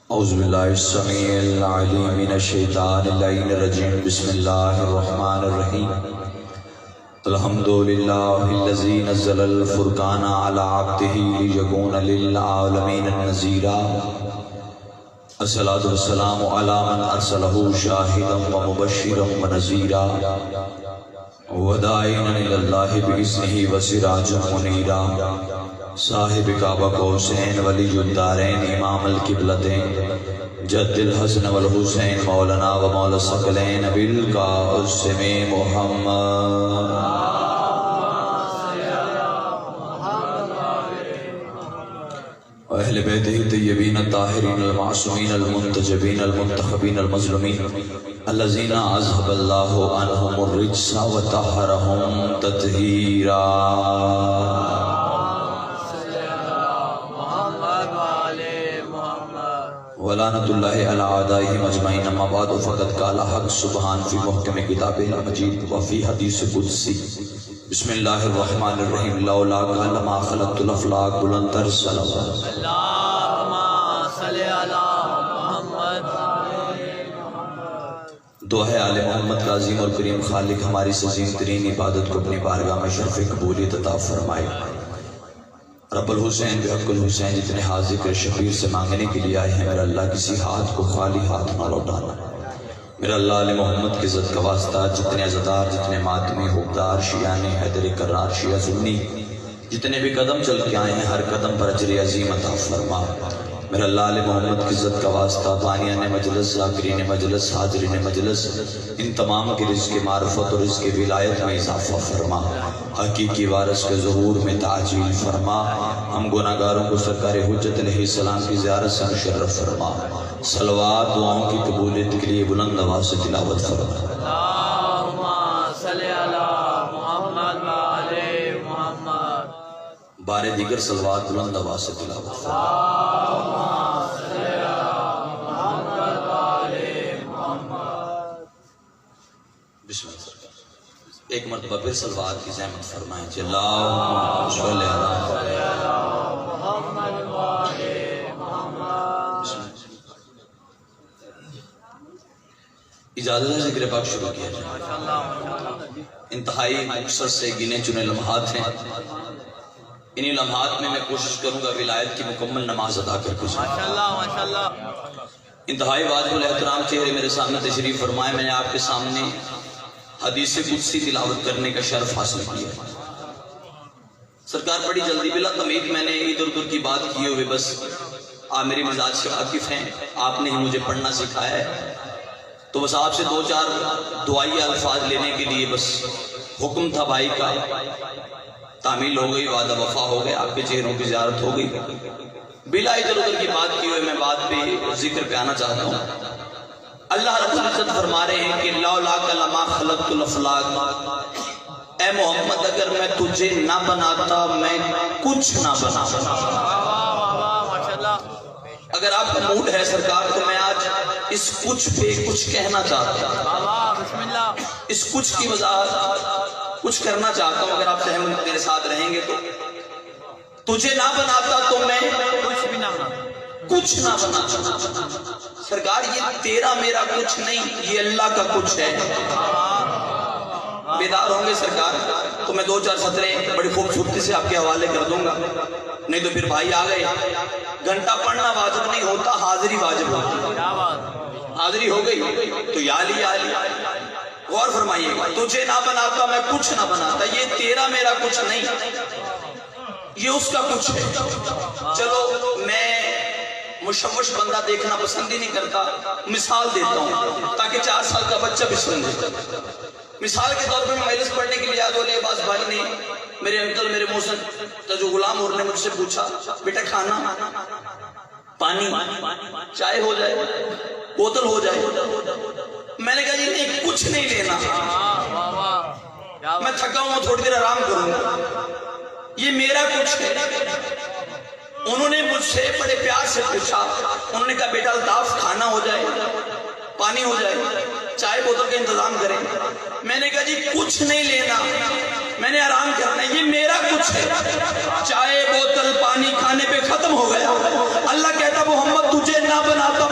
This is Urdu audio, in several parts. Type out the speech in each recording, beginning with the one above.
اعوذ باللہ السمیع العلیم من الشیطان اللعین الرجیم بسم اللہ الرحمن الرحیم الحمدللہ الذی نزل الفرقان علی عبدہ لیکون للعالمین نذیرا الصلاۃ والسلام علی من ارسلہ شاہدا ومبشرا ونذیرا وداعیا الی اللہ باذنہ وسراجا منیرا صاحب کعبہ قوسین ولی الدارین امام القبلتین جد الحسن والحسین مولانا و مولا الثقلین بالقاسم محمد اہل بیتہ الطیبین الطاہرین المعصومین المنتجبین المنتخبین المظلومین الذین اذهب اللہ عنہم الرجس وطہرہم تطہیرا ولعنت اللہ علی اعدائہم اجمعین اما بعد فقد قال حق سبحان فی محکم کتابہ المجید وفی حدیث قدسی بسم اللہ الرحمن الرحیم لولاک لما خلقت الافلاک بلندر صلوات اللہم صلی علی محمد دعا ہے آل محمد کا عظیم اور کریم خالق ہماری عظیم ترین عبادت کو اپنی بارگاہ میں شرف قبولیت عطا فرمائے۔ رب الحسین بحق الحسین جتنے ہاتھ ذکر شبیر سے مانگنے کے لیے آئے ہیں میرا اللہ کسی ہاتھ کو خالی ہاتھ نہ لوٹانا۔ میرا اللہ علی محمد کی عزت کا واسطہ جتنے عزدار جتنے ماتمی حقدار شیعان حیدر کرار شیعہ سنی جتنے بھی قدم چل کے آئے ہیں ہر قدم پر اجر عظیم عطا فرما۔ میرا اللہ علی محمد کی عزت کا واسطہ بانیان مجلس ذاکرین مجلس حاضرین مجلس ان تمام کے رزق معرفت اور رزق ولایت میں اضافہ فرما، حقیقی وارث کے ظہور میں تعجیل فرما، ہم گناہگاروں کو سرکار حجت علیہ السلام کی زیارت سے مشرف فرما۔ صلوات دعاؤں کی قبولیت کے لیے بلند آواز سے تلاوت فرما۔ اللہم صلی علی محمد و علی محمد بار دیگر صلوات بلند آواز سے تلاوت فرما۔ اللہم صلی علی محمد و علی محمد بسم اللہ۔ ایک مرتبہ پھر صلوات کی زحمت فرمائیں جی اللہم صلی علی محمد و علی محمد۔ اجازت ہے ذکر پاک شروع کیا جائے۔ ماشاءاللہ انتہائی مختصر سے گنے چنے لمحات ہیں، انہی لمحات میں کوشش کروں گا ولایت کی مکمل نماز ادا کر کے ماشاءاللہ ماشاءاللہ۔ انتہائی واجب الاحترام چہرے میرے سامنے تشریف فرمائے، میں نے آپ کے سامنے حدیث قدسی تلاوت کرنے کا شرف حاصل کیا۔ سرکار بڑی جلدی بلا تمید میں نے ادھر ادھر کی بات کیے ہوئے بس آپ میری مزاج سے واقف ہیں، آپ نے ہی مجھے پڑھنا سکھایا ہے، تو بس آپ سے دو چار دعائی الفاظ لینے کے لیے بس حکم تھا بھائی کا، تعمیل ہو گئی، وعدہ وفا ہو گئے، آپ کے چہروں کی زیارت ہو گئی، بلا ادھر ادھر کی بات کی ہوئے میں بات پہ ذکر پہ آنا چاہتا ہوں۔ اللہ رب العزت فرما رہے ہیں کہ لولاک لما خلقت الافلاک، اے محمد اگر میں تجھے نہ بناتا میں کچھ نہ بناتا۔ ماشاءاللہ۔ اگر آپ کا موڈ ہے سرکار تو میں آج اس کچھ پہ کچھ کہنا چاہتا ہوں، بسم اللہ۔ اس کچھ کی وضاحت کچھ کرنا چاہتا ہوں، اگر آپ سہمت میرے ساتھ رہیں گے تو۔ تجھے نہ بناتا تو میں کچھ بھی نہ بنا، کچھ نہ بناتا۔ سرکار یہ تیرا میرا کچھ نہیں، یہ اللہ کا کچھ ہے۔ بیدار ہوں گے سرکار تو میں دو چار سطریں بڑی خوبصورتی سے آپ کے حوالے کر دوں گا، نہیں تو پھر بھائی آ گئے، گھنٹہ پڑھنا واجب نہیں ہوتا، حاضری واجب ہوتی۔ کیا بات۔ حاضری ہو گئی تو یا علی یا علی۔ غور فرمائیے گا، تجھے نہ بناتا میں کچھ نہ بناتا، یہ تیرا میرا کچھ نہیں، یہ اس کا کچھ ہے۔ چلو میں مشوش بندہ دیکھنا پسند ہی نہیں کرتا، مثال دیتا ہوں تاکہ 4 سال کا بچہ بھی سمجھے۔ مثال کے طور پر میں مجلس پڑھنے کے لیے آدھولے عباس بھائی نے میرے انکل میرے محسن جو غلام اور نے مجھ سے پوچھا بیٹا کھانا پانی چائے ہو جائے بوتل ہو جائے، میں نے کہا جی نہیں کچھ نہیں لینا، میں تھکا ہوں تھوڑی دیر آرام کروں گا، یہ میرا کچھ ہے۔ انہوں نے مجھ سے بڑے پیار سے پوچھا، انہوں نے کہا بیٹا الطاف کھانا ہو جائے پانی ہو جائے چائے بوتل کا انتظام کریں، میں نے کہا جی کچھ نہیں لینا، میں نے آرام کرنا ہے، یہ میرا کچھ ہے۔ چائے بوتل پانی کھانے پہ ختم ہو گیا، اللہ کہتا محمد تجھے نہ بناتا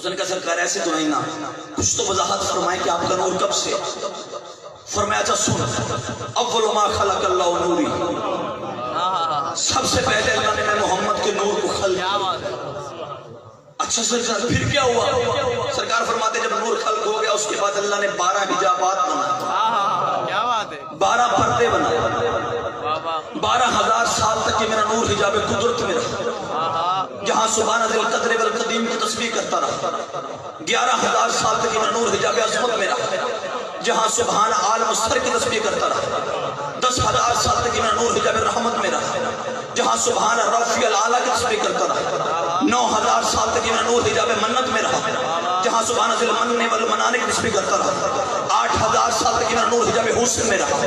اس نے کہا سرکار ایسے تو نہیں نا، کچھ تو وضاحت فرمائے کہ آپ کا نور کب سے؟ فرمایا اچھا سن، اول ما خلق اللہ نوری، سب سے پہلے اللہ نے میں محمد کے نور کو خلق کیا۔ اچھا سرکار پھر کیا ہوا؟ سرکار فرماتے جب نور خلق ہو گیا اس کے بعد اللہ نے 12 حجابات بنائے، کیا بات ہے، 12 پردے بنائے، 12,000 سال تک یہ میرا نور حجاب قدرت میں رہا، جہاں سبحان ذی القدر والقدیم کی تسبیح کرتا رہا۔ 11,000 سال تک یہ میرا نور حجاب عظمت میں رہا، جہاں سبحان عالم السر کی تسبیح کرتا رہا۔ 10,000 سال تک یہ میرا نور حجاب رحمت میں رہا، جہاں سبحان رفیع العالی کی تسبیح کرتا رہا۔ 9,000 سال تک یہ میرا نور حجاب منت میں رہا، جہاں سبحان ذی المن والمنان کی تسبیح کرتا رہا۔ 8,000 سال تک یہ میرا نور حجاب حسن میں رہا،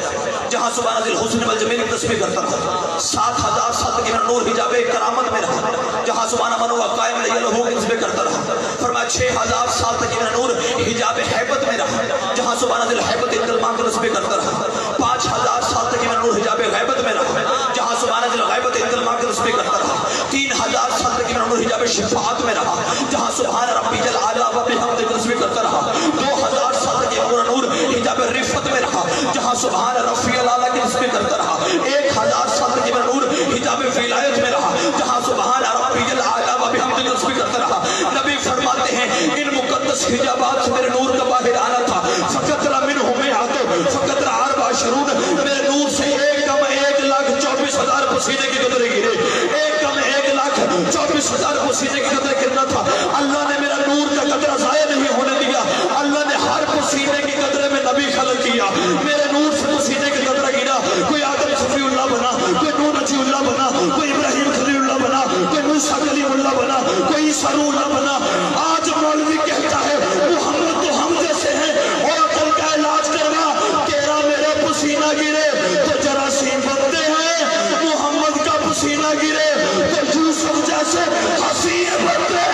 جہاں سبحان ذی الحسن والجمیل کی تسبیح کرتا رہا۔ 7,000 سال تک یہ میرا نور حجاب کرامت میں رہا، جہاں سبحان من و قائم علیہ لہو کی تسبیح کرتا رہا۔ فرمایا 6,000 سال تک یہ میرا نور حجاب حیبت میں رہا، جہاں سبحان ذی الحیبت انتلمان کی تسبیح کرتا رہا۔ 5,000 سال تک یہ میرا نور حجاب غیبت میں رہا، جہاں سبحان ذی الغیبت انتلمان کی تسبیح کرتا رہا۔ 3,000 سال تک یہ میرا نور حجاب شفاعت میں رہا، جہاں سبحان ربی جل اعلیٰ و بحمدہ کی تسبیح کرتا رہا۔ 2,000 سال تک یہ میرا نور حجاب رفت میں رہا، جہاں سبحان رفیع العالی کی تسبیح کرتا رہا۔ 1,000 سال تک یہ میرا نور حجاب ولایت میں رہا، جہاں سبحان ربی جل اعلیٰ و بحمدہ کی تسبیح کرتا رہا۔ نبی فرماتے ہیں ان مقدس حجابات سے میرے نور کا باہر آنا تھا، فقطرہ منہم میعۃ فقطرہ 24، میرے نور سے ایک دم 1,24,000 پسینے کی قطرے گرے، ایک دم 1,24,000 پسینے کی قطرے گرنا تھا۔ اللہ نے میرا نور کا قطرہ ضائع نہیں ہونے دیا، اللہ نے ہر پسینے کی قطرے میں نبی خلق کیا، میرے نور سے پسینے کی قطرہ گرا، کوئی آدم صفی اللہ بنا، کوئی نور نجی اللہ بنا، کوئی ابراہیم خلیل اللہ بنا، کوئی موسیٰ کلیم اللہ بنا، کوئی عیسیٰ روح اللہ بنا۔ آج مولوی کہتا ہے محمد تو ہم جیسے ہیں، اور دل کا علاج کرنا، تیرا میرے پسینہ گرے تو جراثیم بنتے ہیں، محمد کا پسینہ گرے تو یوسف جیسے حسین بنتے ہیں۔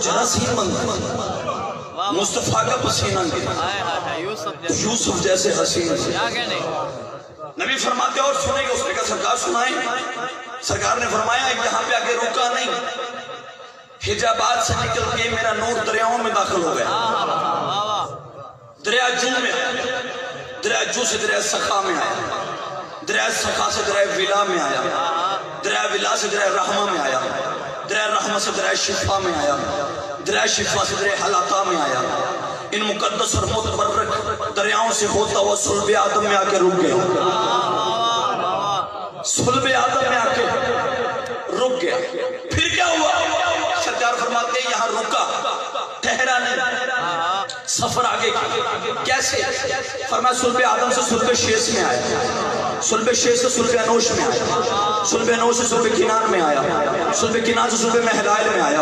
جراثیم بنتا، مصطفیٰ کا پسینہ گرا، یوسف جیسے حسین۔ نبی فرماتے اور سنیں گے، اس نے کہا سرکار سنائیں۔ سرکار نے فرمایا یہاں پہ آگے رکا نہیں، حجابات سے نکل کے میرا نور دریاؤں میں داخل ہو گیا۔ دریا جو میں آیا، دریا جو سے دریا سخا میں آیا، دریا سخا سے دریا ولا میں آیا، دریا ولا سے دریا رحمہ میں آیا، دریا رحمہ سے دریا شفا میں آیا، دریا شفا سے دریا حلاقہ میں آیا۔ ان مقدس اور متبرک دریاؤں سے ہوتا ہوا صلب آدم میں آکے رک گیا، صلب آدم میں آکے رک گیا۔ پھر کیا ہوا؟ سرکار فرماتے ہیں یہاں رکا، ٹھہرا نہیں، سفر آگے کی۔ کیسے؟ فرمایا صلب آدم سے صلب شیس میں آیا، صلب شیس سے صلب انوش میں آیا، صلب انوش سے صلب کنان میں آیا، صلب کنان سے صلب محلائل میں آیا،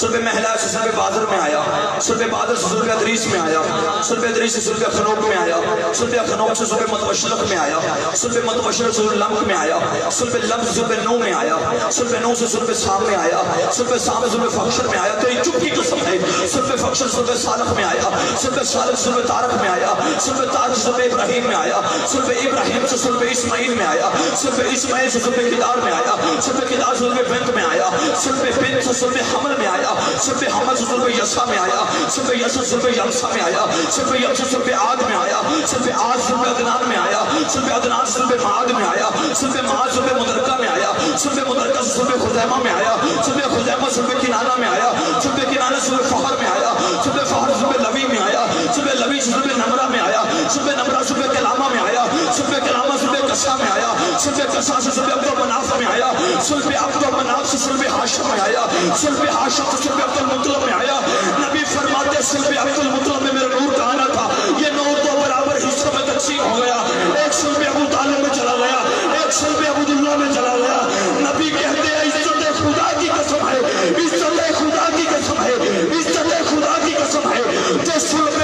صلب محلائل سے صلب بادر میں آیا، صلب بادر سے صلب ادریس میں آیا، صلب ادریس سے صلب خنوک میں آیا، صلب خنوک سے صلب متوشلق میں آیا، صلب متوشلق سے صلب لمک میں آیا، صلب لمک سے صلب نو میں آیا، صلب نو سے صلب سام میں آیا، صلب سام سے صلب فخشر میں آیا۔ تو یہ چپ کی قسم ہے، صلب فخشر سے صلب صالح میں آیا، صلب صالح سے صلب تارق میں آیا، صلب تارق سے صلب ابراہیم میں آیا، صلب ابراہیم سے صلب اسماعیل میں آیا، صلب اسماعیل سے صلب کدار میں آیا، صلب کدار سے صلب بنت میں آیا، صلب بنت سے صلب حمل میں آیا، صلب حمل سے صلب یسا میں آیا، صلب یسا سے صلب یمسا میں آیا، صلب یمسا سے صلب عاد میں آیا، صلب عاد سے صلب عدنان میں آیا، صلب عدنان سے صلب معاد میں آیا، صلب معاد سے صلب مدرکہ میں آیا، صلب مدرکہ سے صلب خزیمہ میں آیا، صلب خزیمہ سے صلب کنانہ میں آیا، صلب کنانہ سے صلب فہر میں آیا، صلب فہر سے صلب لوی میں آیا، صلب لوی سے صلب نمرہ میں آیا، صلب نمرہ سے صلب کلامہ میں آیا، صلب کلامہ سے صلب قصہ میں آیا، صلب قصہ سے صلب عبد المناف میں آیا، صلب عبد المناف سے صلب حاشم میں آیا، صلب حاشم سے صلب عبد المطلب میں آیا۔ نبی فرماتے صلب عبد المطلب میں میرا نور کا آنا تھا، یہ نور دو برابر حصوں میں تقسیم ہو گیا، ایک صلب ابو طالب میں چلا گیا، ایک صلب عبداللہ میں چلا گیا۔ نبی کہتے ہیں عزت خدا کی قسم ہے، عزت خدا کی قسم ہے، عزت خدا کی قسم ہے، جو صلب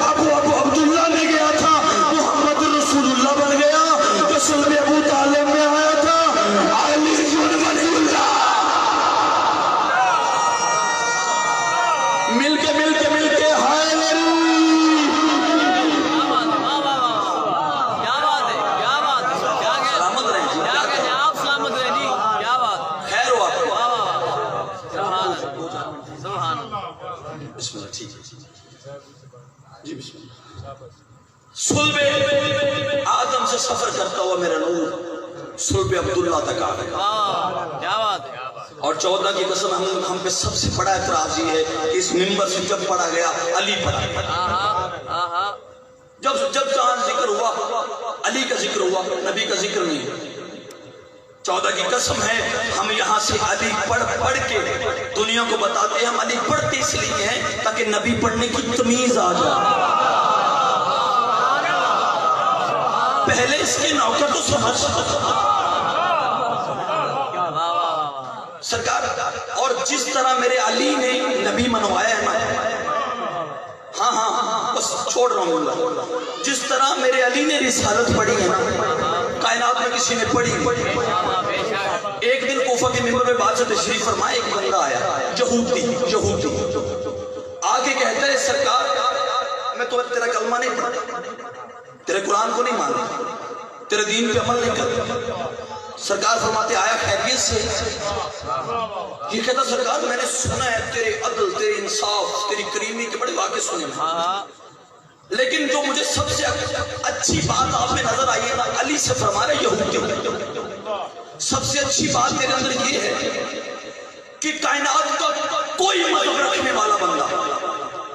ابو عبداللہ میں گیا تھا محمد رسول اللہ بن گیا، جو صلب ابو طالب میں آیا تھا علی ولی اللہ۔ مل کے ہائے جی بسم اللہ. صلب آدم سے سفر کرتا ہوا میرا نور صلب عبداللہ تک آ گیا. کیا بات ہے. اور 14 کی قسم ہم پہ سب سے بڑا اعتراض یہ ہے کہ اس ممبر سے جب پڑھا گیا علی پڑھا. جب جہاں ذکر ہوا علی کا ذکر ہوا, نبی کا ذکر نہیں. 14 کی قسم ہے ہم یہاں سے علی پڑھ کے دنیا کو بتاتے ہیں. ہم علی پڑھتے اس لیے ہیں تاکہ نبی پڑھنے کی تمیز آ جائے. پہلے اس کے نوکر تو سمجھ سرکار. اور جس طرح میرے علی نے نبی منوایا ہے نا, ہاں بس چھوڑ رہا ہوں, جس طرح میرے علی نے رسالت پڑھی ہے نا, کائنات میں کسی نے پڑھی. ایک دن کوفہ کے ممبر میں بادشاہ تشریف فرمائے, ایک بندہ آیا یہودی آگے کہتا ہے سرکار میں تو تیرا کلمہ نہیں پڑھتا, تیرے قرآن کو نہیں مانتا, تیرے دین پہ عمل نہیں کرتا. سرکار فرماتے آیا خیریت سے؟ یہ کہتا سرکار میں نے سنا ہے تیرے عدل, تیرے انصاف, تیری کریمی کے بڑے واقع سنے ہیں, لیکن جو مجھے سب سے اچھی بات آپ میں نظر آئی ہے نا, علی سے فرما رہے یہودی, سب سے اچھی بات تیرے اندر یہ ہے کہ کائنات کا کوئی مطلب رکھنے والا بندہ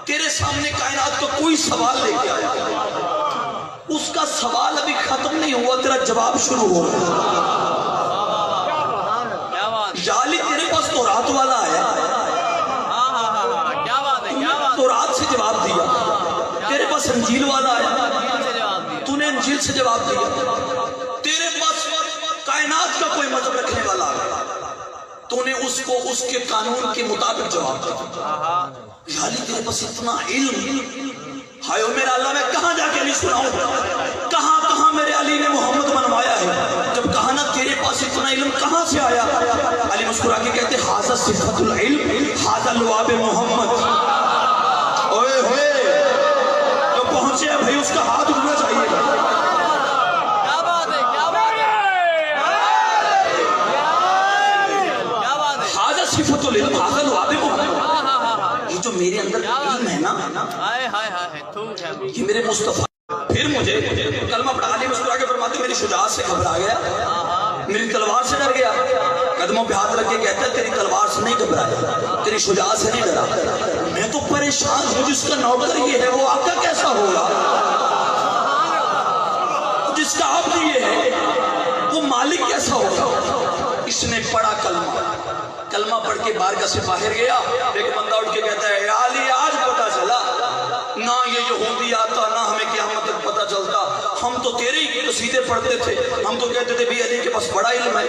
تیرے سامنے کائنات کا کوئی سوال لے کے آیا, اس کا سوال ابھی ختم نہیں ہوا, تیرا جواب شروع ہو گیا. علی تیرے پاس تورات والا آیا, تو رات سے جواب دیا. تیرے پاس انجیل والا آیا, تو نے انجیل سے جواب دیا. تیرے پاس کائنات کا کوئی مطلب رکھنے والا آیا, تو نے اس کو اس کے قانون کے مطابق جواب دیا. علی تیرے پاس اتنا علم, ہائے میرا اللہ میں کہاں جا کے نہیں سناؤں, کہاں میرے علی نے محمد منوایا ہے. جب کہا نا تیرے پاس اتنا علم کہاں سے آیا, علی مسکرا کے کہتے حاذا صفت العلم حاذا لواب محمد. اوئے ہوئے جو پہنچے ہیں بھائی اس کا ہاتھ اٹھنا چاہیے. کیا بات ہے, کیا بات ہے, حاذا صفت العلم حاذا لواب محمد. یہ جو میرے اندر علم ہے نا, یہ میرے مصطفیٰ. پھر مجھے کلمہ پڑھا. علی مسکرا کے فرماتے میری شجاعت سے گھبرا گیا, میری تلوار سے ڈر گیا. قدموں پہ ہاتھ رکھ کے کہتا ہے تیری تلوار سے نہیں گھبرایا, تیری شجاعت سے نہیں ڈرا. میں تو پریشان ہوں, جس کا نوکر یہ ہے وہ آقا کیسا ہوگا, جس کا عبد یہ ہے وہ مالک کیسا ہوگا. اس نے پڑھا کلمہ پڑھ کے بارگاہ سے باہر گیا. ایک بندہ اٹھ کے کہتا ہے یا علی آج پتہ چلا, نہ یہ یہودی آتا نہ ہمیں قیامت تک پتہ چلتا. ہم تو تیرے ہی قصیدے پڑھتے تھے, ہم تو کہتے تھے بھی علی کے پاس بڑا علم ہے.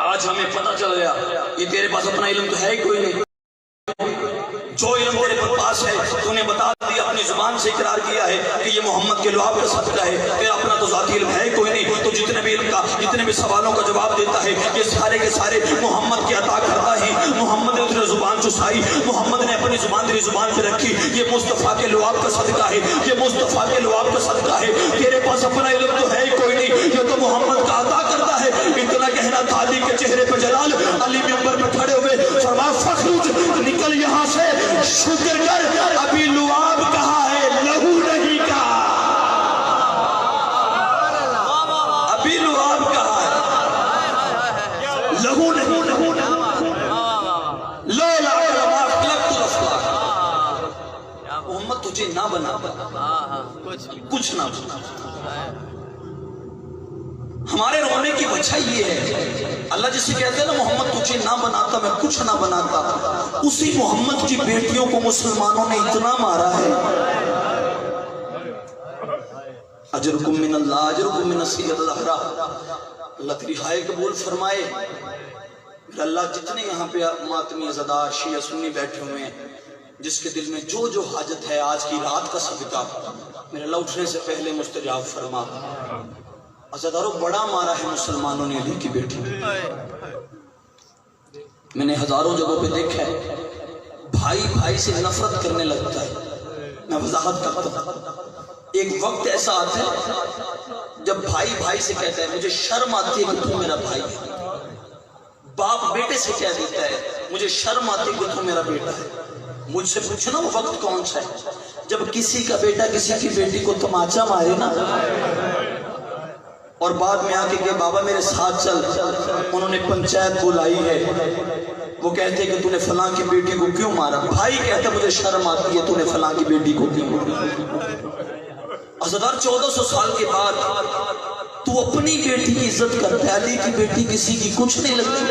آج ہمیں پتہ چل گیا یہ تیرے پاس اپنا علم تو ہے ہی کوئی نہیں. جو علم تیرے پاس ہے تو نے بتا دیا, اپنی زبان سے اقرار کیا ہے کہ یہ محمد کے لعاب کا صدقہ ہے. تیرا اپنا تو ذاتی علم ہے کوئی نہیں. تو جتنے بھی علم کا, جتنے بھی سوالوں کا جواب دیتا ہے, یہ سارے کے سارے محمد کے عطا کرتا ہے. محمد نے تیرے زبان چسائی, محمد نے اپنی زبان تیری زبان پہ رکھی. یہ مصطفیٰ کے لعاب کا صدقہ ہے, یہ مصطفیٰ کے لعاب کا صدقہ ہے. تیرے پاس اپنا علم تو ہے ہی کوئی نہیں, یہ تو محمد کا عطا کرتا ہے. اتنا کہنا تھا علی کے چہرے پہ جلال. علی ممبر پہ کھڑے ہوئے فرمایا فخرج, نکل یہاں سے, شکر کر ابھی لعاب کہا ہے لہو نہیں کہا. ابھی لعاب کہا ہے لہو نہیں. لولا ما خلقت الافلاک, محمد تجھے نہ بنا کچھ نہ بنا. ہمارے رونے کی وجہ یہ ہے, اللہ جسے کہتے ہیں نا محمد تجھے نہ بناتا میں کچھ نہ بناتا, اسی محمد کی بیٹیوں کو مسلمانوں نے اتنا مارا ہے. اجرکم من اللہ اجرکم من سید الزہرا. اللہ تیری ہائے قبول فرمائے. اللہ جتنے یہاں پہ ماتمی عزادار شیعہ سنی بیٹھے ہوئے ہیں, جس کے دل میں جو جو حاجت ہے آج کی رات کا صدقہ میرے اللہ اٹھنے سے پہلے مستجاب فرما. عزاداروں بڑا مارا ہے مسلمانوں نے علی کی بیٹی. میں نے ہزاروں جگہوں پہ دیکھا ہے بھائی بھائی سے نفرت کرنے لگتا ہے. میں وضاحت کرتا ہوں. ایک وقت ایسا آتا ہے جب بھائی بھائی سے کہتا ہے مجھے شرم آتی ہے کہ تو میرا بھائی ہے. باپ بیٹے سے کہہ دیتا ہے مجھے شرم آتی ہے کہ تو میرا بیٹا ہے. مجھ سے پوچھنا وہ وقت کون سا ہے جب کسی کا بیٹا کسی کی بیٹی کو تماچا مارے نا اور بعد میں آ کے کہ بابا میرے ساتھ چل، انہوں نے پنچایت بلائی ہے، وہ کہتے کہ تو نے فلاں کی بیٹی کو کیوں مارا؟ بھائی کہتا مجھے شرم آتی ہے تو نے فلاں کی بیٹی کو کیوں مارا؟ عزدار 1400 سال کے بعد تو اپنی بیٹی کی عزت کرتا ہے، علی کی بیٹی کسی کی کچھ نہیں لگتی۔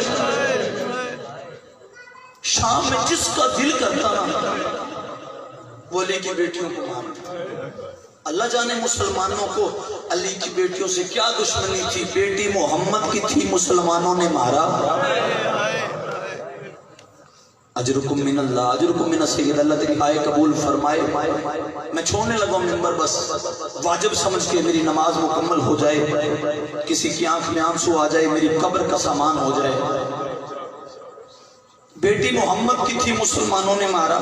شام میں جس کا دل کرتا نا وہ علی کی بیٹیوں کو مارتا۔ اللہ جانے مسلمانوں کو علی کی بیٹیوں سے کیا دشمنی تھی، بیٹی محمد کی تھی مسلمانوں نے مارا۔ اجرکم من اللہ اجرکم من السید، اللہ تیری آئے قبول فرمائے۔ میں چھوڑنے لگا ممبر، بس واجب سمجھ کے میری نماز مکمل ہو جائے، کسی کی آنکھ میں آنسو آ جائے، میری قبر کا سامان ہو جائے۔ بیٹی محمد کی تھی مسلمانوں نے مارا،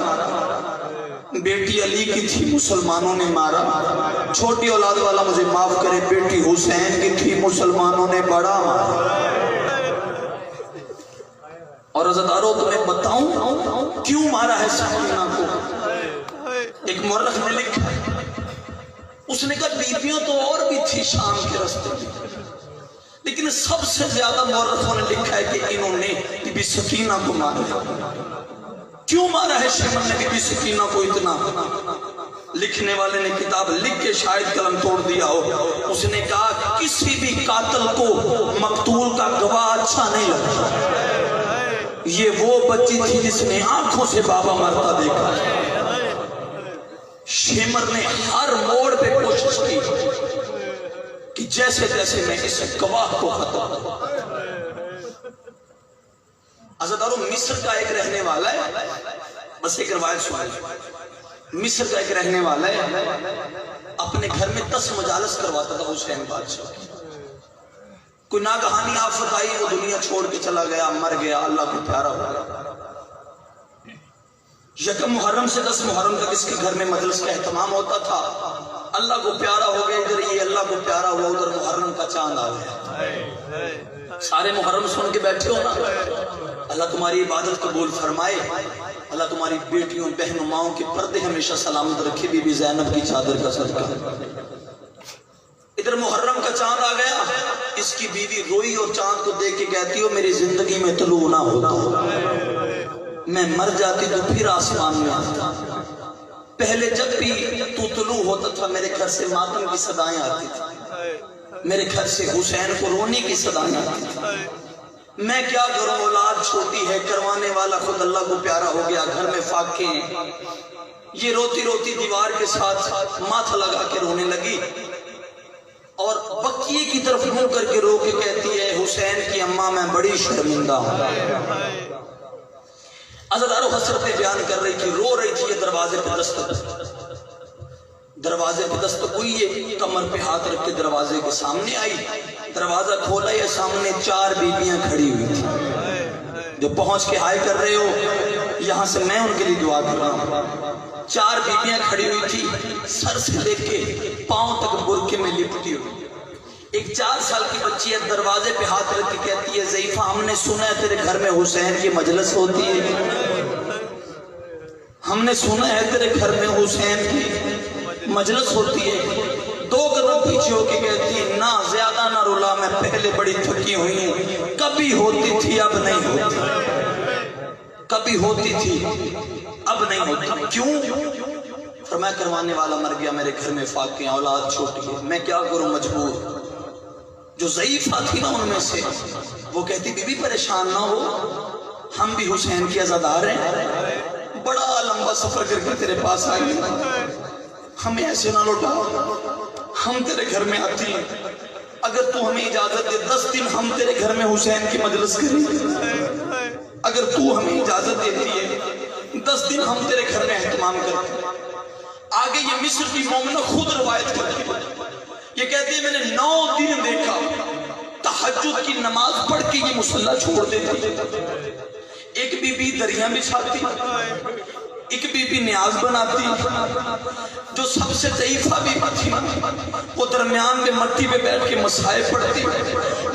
بیٹی علی کی تھی مسلمانوں نے مارا۔ چھوٹی اولاد والا مجھے معاف کرے، بیٹی حسین کی تھی مسلمانوں نے بڑا مارا۔ اور عزاداروں تمہیں بتاؤں کیوں مارا ہے سکینہ کو؟ ایک مورخ نے لکھا، اس نے کہا بیویاں تو اور بھی تھی شام کے رستے میں، لیکن سب سے زیادہ مورخوں نے لکھا ہے کہ انہوں نے بی بی سکینہ کو مارا۔ کیوں مارا ہے شیمن نے بی بی سکینہ کو اتنا؟ لکھنے والے نے کتاب لکھ کے شاید قلم توڑ دیا ہو، اس نے کہا کسی بھی قاتل کو مقتول کا گواہ اچھا نہیں لگتا۔ یہ وہ بچی تھی جس نے آنکھوں سے بابا مرتا دیکھا۔ شیمر نے ہر موڑ پہ کوشش کی کہ جیسے جیسے میں اس گواہ کو ختم کروں۔ عزاداروں مصر کا ایک رہنے والا ہے، بس ایک روایت سنیں، مصر کا ایک رہنے والا ہے، اپنے گھر میں 10 مجالس کرواتا تھا حسین بادشاہ کی۔ کوئی ناگہانی آفت آئی، وہ دنیا چھوڑ کے چلا گیا، مر گیا، اللہ کو پیارا ہو گیا۔ یکم محرم سے 10 محرم تک اس کے گھر میں مجلس کا اہتمام ہوتا تھا۔ اللہ کو پیارا ہو گیا، ادھر یہ اللہ کو پیارا ہوا، ادھر محرم کا چاند آ گیا۔ سارے محرم سن کے بیٹھے ہو نا، اللہ تمہاری عبادت قبول فرمائے، اللہ تمہاری بیٹیوں بہنوں ماؤں کے پردے ہمیشہ سلامت رکھے، بی بی زینب کی چادر کا صدقہ۔ ادھر محرم کا چاند آ گیا، اس کی بیوی روئی اور چاند کو دیکھ کے کہتی ہو میری زندگی میں طلوع نہ ہوتا، میں مر جاتی تو پھر آسمان میں آتا۔ پہلے جب بھی تو طلوع ہوتا تھا میرے گھر سے ماتم کی صدائیں آتی تھی، میرے گھر سے حسین کو رونے کی صدائیں آتی تھی۔ میں کیا کروں، اولاد چھوٹی ہے، کروانے والا خود اللہ کو پیارا ہو گیا، گھر میں فاقے ہیں۔ یہ روتی روتی دیوار کے ساتھ ماتھا لگا کے رونے لگی اور بقیے کی طرف منہ کر کے رو کے کہتی ہے حسین کی اماں میں بڑی شرمندہ ہوں۔ عزاداروں حسرتیں بیان کر رہی تھی، رو رہی تھی، یہ دروازے پہ دستک ہوئی، یہ کمر پہ ہاتھ رکھ کے دروازے کے سامنے آئی، دروازہ کھولا، یہ سامنے 4 بیویاں کھڑی ہوئی تھی۔ جو پہنچ کے ہائے کر رہے ہو یہاں سے میں ان کے لیے دعا کر رہا ہوں۔ 4 بیویاں کھڑی ہوئی تھی، سر سے لے کے پاؤں تک برقعے میں لپٹی ہوئی۔ ایک 4 سال کی بچی ہے، دروازے پہ ہاتھ رکھ کے کہتی ہے ضعیفہ ہم نے سنا ہے تیرے گھر میں حسین کی مجلس ہوتی ہے، ہم نے سنا ہے تیرے گھر میں حسین کی مجلس ہوتی ہے۔ 2 قدم پیچھے ہو کے کہتی ہے نہ زیادہ نہ رلا، میں پہلے بڑی تھکی ہوئی ہوں، کبھی ہوتی تھی اب نہیں ہوتی، کبھی ہوتی تھی اب نہیں ہوتی۔ کیوں؟ فرمایا کروانے والا مر گیا، میرے گھر میں فاقے ہیں، اولاد چھوٹی ہے، میں کیا کروں، مجبور۔ جو ضعیفہ تھی نا ان میں سے وہ کہتی بی بی پریشان نہ ہو، ہم بھی حسین کی عزادار ہیں، بڑا لمبا سفر کر کے تیرے پاس آئے، ہمیں ایسے نہ لوٹا، ہم تیرے گھر میں آتی ہیں، اگر تو ہمیں اجازت دے 10 دن ہم تیرے گھر میں حسین کی مجلس کریں، اگر تو ہمیں اجازت دیتی ہے 10 دن ہم تیرے گھر میں اہتمام کرتے ہیں۔ آگے یہ مصر کی مومنہ خود روایت کرتی ہے، یہ کہتی ہے میں نے 9 دن دیکھا تہجد کی نماز پڑھ کے یہ مصلی چھوڑ دیتی، ایک بی بی دریا بچھاتی، ایک بی بی نیاز بناتی، جو سب سے ضعیفہ بی بی تھی وہ درمیان میں مٹی پہ بیٹھ کے مسائل پڑھتی،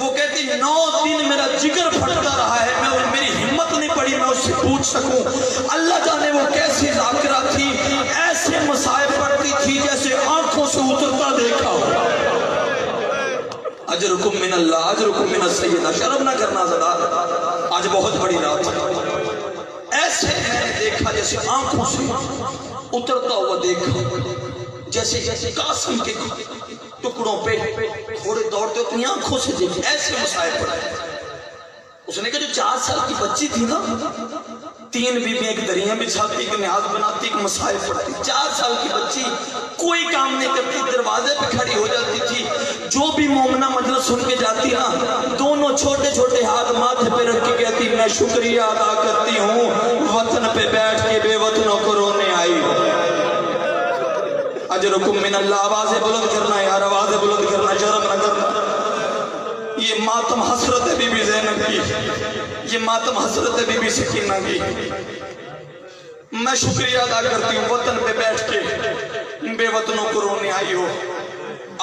وہ کہتی 9 دن میرا جگر پھٹتا رہا ہے، میری ہمت نہیں پڑی میں اس سے پوچھ سکوں۔ اللہ جانے وہ کیسی ذاکرہ تھی، ایسے مصائب پڑتی تھی جیسے آنکھوں سے اترتا دیکھا ہو۔ اجرکم من اللہ اجرکم من السیدہ، شرم نہ کرنا ذرا، آج بہت بڑی رات ہے۔ ایسے میں نے دیکھا جیسے آنکھوں سے اترتا ہوا دیکھا، جیسے قاسم کے ٹکڑوں پہ گھوڑے دوڑتے اپنی آنکھوں سے دیکھے، ایسے مسائل پڑے۔ اس نے کہا جو 4 سال کی بچی تھی نا، 3 بیویاں ایک دریاں بچھاتی، ایک نیاز بناتی، ایک مسائل پڑتی، 4 سال کی بچی کوئی کام نہیں کرتی، دروازے پہ کھڑی ہو جاتی تھی، جو بھی مومنہ مجلس سن کے جاتی نا، دونوں چھوٹے چھوٹے ہاتھ ماتھے پہ رکھ کے کہتی میں شکریہ ادا کرتی ہوں وطن پہ بیٹھ کے بے وطنوں کو رونے آئی۔ اجرکم من اللہ، آوازیں بلند کرنا یار، آوازیں بلند کرنا، شرم نہ کرنا۔ یہ ماتم حسرت ہے بی بی زینب کی، یہ ماتم حسرت ہے بی بی سکینہ کی۔ میں شکریہ ادا کرتی ہوں وطن پہ بیٹھ کے بے وطنوں کو رونے آئی ہو۔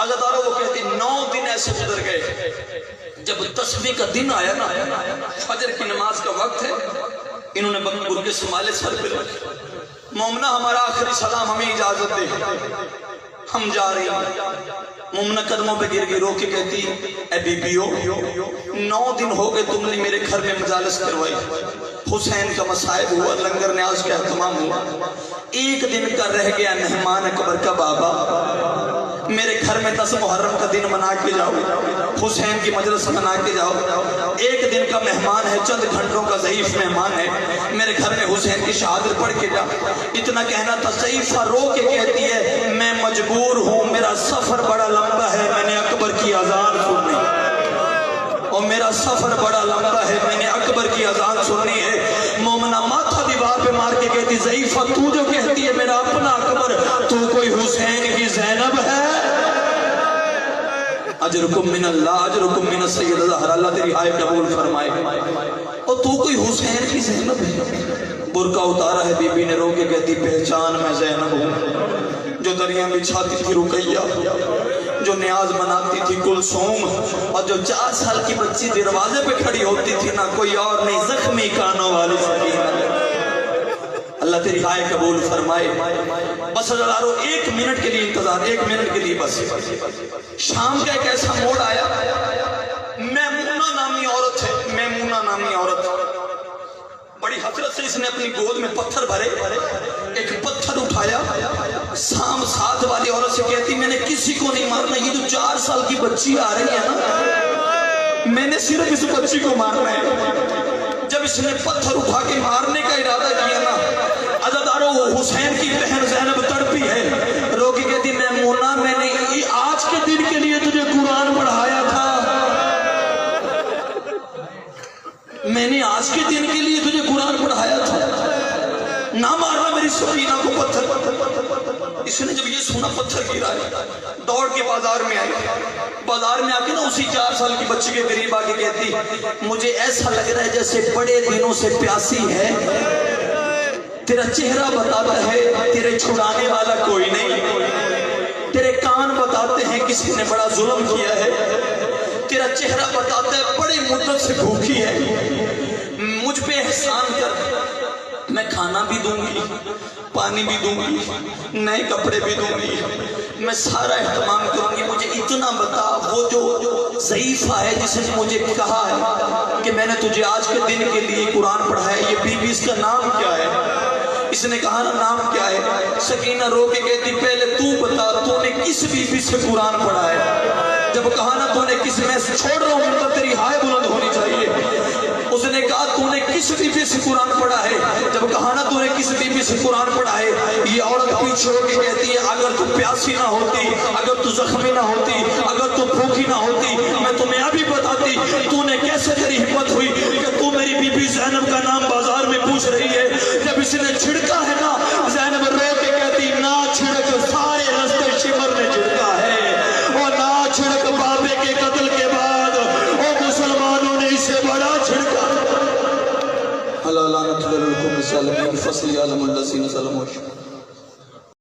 عزاداروں وہ کہتی 9 دن ایسے گزر گئے، جب 10ویں کا دن آیا نا، فجر کی نماز کا وقت ہے، انہوں نے بکر کے سمالے سر پہ رکھے، مومنہ ہمارا آخری سلام ہمیں اجازت دے، ہم جا رہے ہیں۔ مومنہ قدموں پہ گر گئی، رو کے کہتی اے بی بیو 9 دن ہو گئے تم نے میرے گھر میں مجالس کروائی، حسین کا مصائب ہوا، لنگر نیاز کا اہتمام ہوا، 1 دن کا رہ گیا مہمان اکبر کا بابا، میرے گھر میں 10 محرم کا دن منا کے جاؤ، حسین کی مجلس منا کے جاؤ، 1 دن کا مہمان ہے، چند گھنٹوں کا ضعیف مہمان ہے، میرے گھر میں حسین کی شہادت پڑھ کے جا۔ اتنا کہنا تھا، ضعیفہ رو کے کہتی ہے میں مجبور ہوں، میرا سفر بڑا لمبا ہے، میں نے اکبر کی اذان سننی، اور میرا سفر بڑا لمبا ہے، میں نے اکبر کی اذان سننی ہے۔ مومنہ ماتھا دیوار پہ مار کے کہتی ضعیفہ تو جو کہتی ہے میرا اپنا اکبر، تو کوئی حسین کی زینب ہے؟ اجرکم من اللہ اجرکم من السیدہ زہرا، اللہ تیری آئے قبول فرمائے، اور تو کوئی حسین کی زینب ہے؟ برقع اتارا ہے، بی بی نے رو کے کہتی پہچان میں زینب ہوں، جو دریاں بچھاتی تھی رقیہ، جو نیاز بناتی تھی کلثوم، اور جو 4 سال کی بچی دروازے پہ کھڑی ہوتی تھی نہ کوئی اور نہیں، زخمی کانوں والی سکینہ۔ اللہ تیری آئے قبول فرمائے۔ بس ہزاروں 1 منٹ کے لیے انتظار، 1 منٹ کے لیے بس۔ شام کا ایک ایسا موڑ آیا، میمونہ نامی عورت ہے، میمونہ نامی عورت، بڑی حسرت سے اس نے اپنی گود میں پتھر بھرے، ایک پتھر اٹھایا، سام ساتھ والی عورت سے کہتی میں نے کسی کو نہیں مارنا، یہ جو 4 سال کی بچی آ رہی ہے نا، میں نے صرف اس بچی کو مارنا ہے۔ جب اس نے پتھر اٹھا کے مارنے کا ارادہ کیا نا، عزاداروں حسین کی بہن زینب تڑپی ہے، رو کے کہتی میمونہ میں نے آج کے دن کے لیے تجھے قرآن پڑھایا تھا، میں نے آج کے دن کے لیے تجھے قرآن پڑھایا تھا، نہ مارنا میری سکینہ کو پتھر۔ اس نے جب یہ سونا پتھر گرا ہے، دوڑ کے بازار میں آئی، بازار میں آ کے نا اسی 4 سال کی بچی کے قریب آ کے کہتی مجھے ایسا لگ رہا ہے جیسے بڑے دنوں سے پیاسی ہے، تیرا چہرہ بتاتا ہے تیرے چھڑانے والا کوئی نہیں، تیرے کان بتاتے ہیں کسی نے بڑا ظلم کیا ہے، تیرا چہرہ بتاتا ہے بڑی مدت سے بھوکی ہے، مجھ پہ احسان کر، میں کھانا بھی دوں گی، پانی بھی دوں گی، نئے کپڑے بھی دوں گی، میں سارا اہتمام کروں گی، مجھے اتنا بتا وہ جو ضعیفہ ہے جس نے مجھے کہا ہے کہ میں نے تجھے آج کے دن کے لیے قرآن پڑھا ہے، یہ بی بی اس کا نام کیا ہے؟ اس نے کہا نا نام کیا ہے؟ سکینہ رو کے کہتی پہلے تو بتا تو نے کس بی بی سے قرآن پڑھا ہے؟ جب کہا نا تو نے کس میں سے چھوڑ رہا ہوں تو تیری ہائے بلند ہونی چاہیے، اس نے کہا تو نے کس بی بی سے قرآن پڑھا ہے؟ جب کہا نا تو نے کس بی بی سے قرآن پڑھا ہے، یہ عورت پیچھے ہو کے کہتی ہے اگر تو پیاسی نہ ہوتی، اگر تو زخمی نہ ہوتی، اگر تو بھوکی نہ ہوتی، میں تمہیں ابھی بتاتی تو نے کیسے تیری ہمت ہوئی کہ تو میری بی بی زینب کا نام بازار میں پوچھ رہی ہے۔ جب اس نے چھڑکا ہے نا، زینب رو کے کہتی نہ چھڑک، سارے رستے شمر نے چھڑکا ہے، اور نہ چھڑک بابے کے قتل کے بعد اور مسلمانوں نے اسے بڑا چھڑکا۔ اللہ لعنت للکم سالمین فصلی عالم اللہ سین سلم